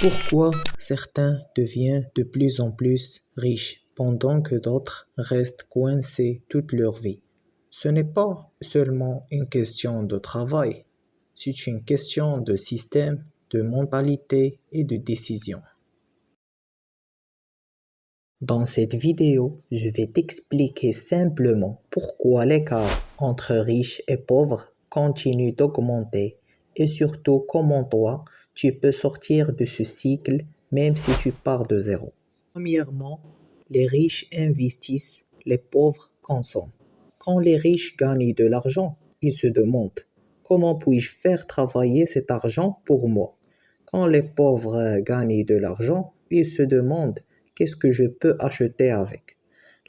Pourquoi certains deviennent de plus en plus riches pendant que d'autres restent coincés toute leur vie? Ce n'est pas seulement une question de travail, c'est une question de système, de mentalité et de décision. Dans cette vidéo, je vais t'expliquer simplement pourquoi l'écart entre riches et pauvres continue d'augmenter et surtout comment toi, tu peux sortir de ce cycle même si tu pars de zéro. Premièrement, les riches investissent, les pauvres consomment. Quand les riches gagnent de l'argent, ils se demandent comment puis-je faire travailler cet argent pour moi? Quand les pauvres gagnent de l'argent, ils se demandent qu'est-ce que je peux acheter avec?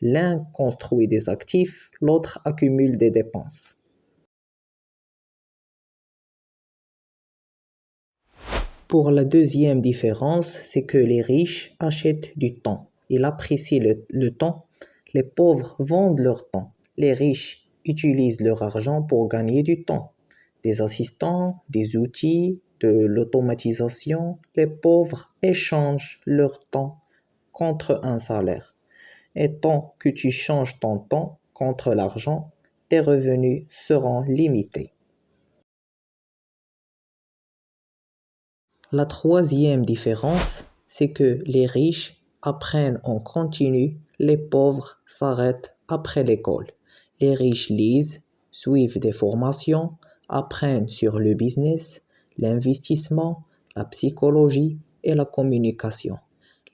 L'un construit des actifs, l'autre accumule des dépenses. Pour la deuxième différence, c'est que les riches achètent du temps. Ils apprécient le temps. Les pauvres vendent leur temps. Les riches utilisent leur argent pour gagner du temps. Des assistants, des outils, de l'automatisation. Les pauvres échangent leur temps contre un salaire. Et tant que tu changes ton temps contre l'argent, tes revenus seront limités. La troisième différence, c'est que les riches apprennent en continu, les pauvres s'arrêtent après l'école. Les riches lisent, suivent des formations, apprennent sur le business, l'investissement, la psychologie et la communication.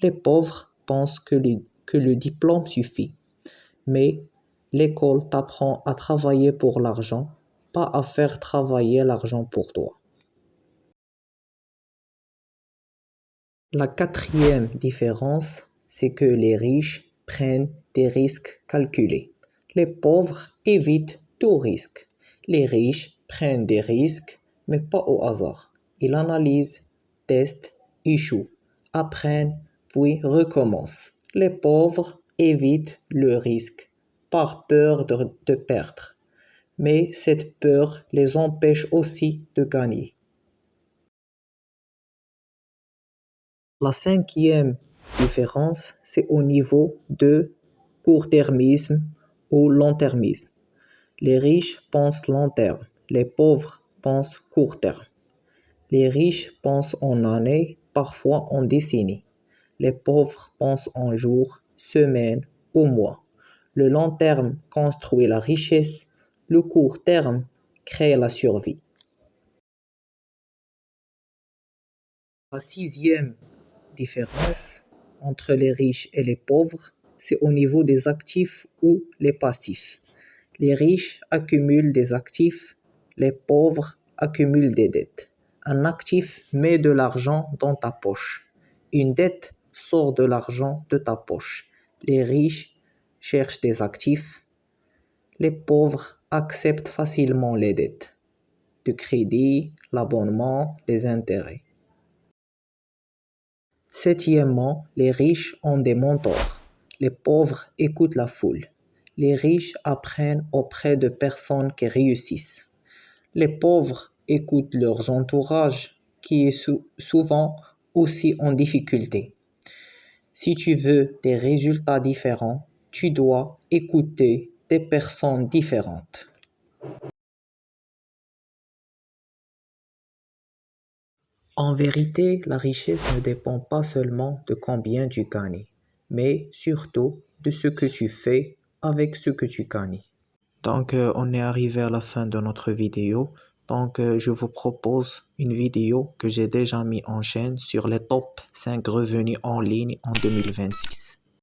Les pauvres pensent que le diplôme suffit, mais l'école t'apprend à travailler pour l'argent, pas à faire travailler l'argent pour toi. La quatrième différence, c'est que les riches prennent des risques calculés. Les pauvres évitent tout risque. Les riches prennent des risques, mais pas au hasard. Ils analysent, testent, échouent, apprennent, puis recommencent. Les pauvres évitent le risque par peur de perdre. Mais cette peur les empêche aussi de gagner. La cinquième différence, c'est au niveau de court-termisme ou long-termisme. Les riches pensent long terme, les pauvres pensent court terme. Les riches pensent en années, parfois en décennies. Les pauvres pensent en jours, semaines ou mois. Le long terme construit la richesse, le court terme crée la survie. La sixième différence entre les riches et les pauvres, c'est au niveau des actifs ou les passifs. Les riches accumulent des actifs, les pauvres accumulent des dettes. Un actif met de l'argent dans ta poche. Une dette sort de l'argent de ta poche. Les riches cherchent des actifs. Les pauvres acceptent facilement les dettes. De crédit, l'abonnement, les intérêts. Septièmement, les riches ont des mentors. Les pauvres écoutent la foule. Les riches apprennent auprès de personnes qui réussissent. Les pauvres écoutent leurs entourages qui est souvent aussi en difficulté. Si tu veux des résultats différents, tu dois écouter des personnes différentes. En vérité, la richesse ne dépend pas seulement de combien tu gagnes, mais surtout de ce que tu fais avec ce que tu gagnes. Donc, on est arrivé à la fin de notre vidéo. Donc, je vous propose une vidéo que j'ai déjà mis en chaîne sur les top 5 revenus en ligne en 2026.